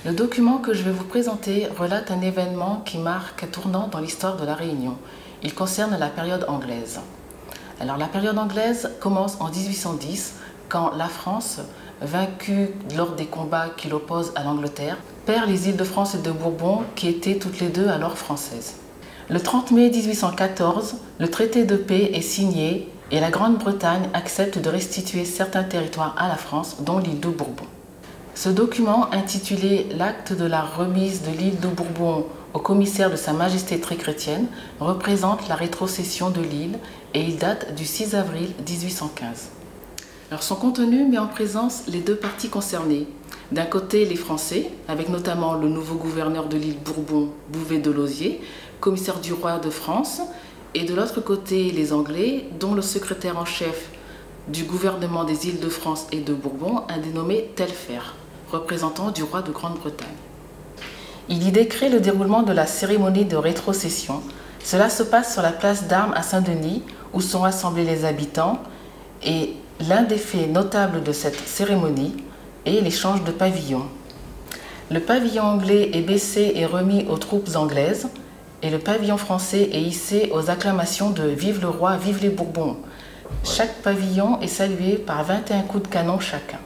Le document que je vais vous présenter relate un événement qui marque un tournant dans l'histoire de la Réunion. Il concerne la période anglaise. Alors la période anglaise commence en 1810 quand la France, vaincue lors des combats qui l'opposent à l'Angleterre, perd les îles de France et de Bourbon qui étaient toutes les deux alors françaises. Le 30 mai 1814, le traité de paix est signé et la Grande-Bretagne accepte de restituer certains territoires à la France, dont l'île de Bourbon. Ce document, intitulé « L'acte de la remise de l'île de Bourbon au commissaire de Sa Majesté très chrétienne », représente la rétrocession de l'île et il date du 6 avril 1815. Alors, son contenu met en présence les deux parties concernées. D'un côté, les Français, avec notamment le nouveau gouverneur de l'île Bourbon, Bouvet-Delosier, commissaire du roi de France, et de l'autre côté, les Anglais, dont le secrétaire en chef du gouvernement des îles de France et de Bourbon, un dénommé Telfair, représentant du roi de Grande-Bretagne. Il y décrit le déroulement de la cérémonie de rétrocession. Cela se passe sur la place d'Armes à Saint-Denis, où sont rassemblés les habitants, et l'un des faits notables de cette cérémonie est l'échange de pavillons. Le pavillon anglais est baissé et remis aux troupes anglaises, et le pavillon français est hissé aux acclamations de « Vive le roi, vive les Bourbons ». Chaque pavillon est salué par 21 coups de canon chacun.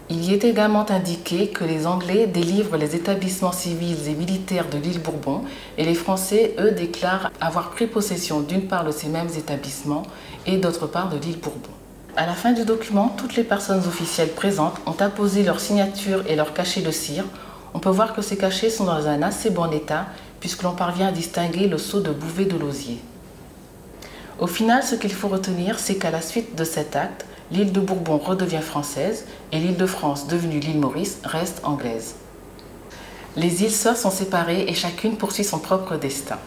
Il y est également indiqué que les Anglais délivrent les établissements civils et militaires de l'île Bourbon et les Français, eux, déclarent avoir pris possession d'une part de ces mêmes établissements et d'autre part de l'île Bourbon. À la fin du document, toutes les personnes officielles présentes ont apposé leur signature et leur cachet de cire. On peut voir que ces cachets sont dans un assez bon état puisque l'on parvient à distinguer le sceau de Bouvet-Delosier. Au final, ce qu'il faut retenir, c'est qu'à la suite de cet acte, l'île de Bourbon redevient française et l'île de France, devenue l'île Maurice, reste anglaise. Les îles sœurs sont séparées et chacune poursuit son propre destin.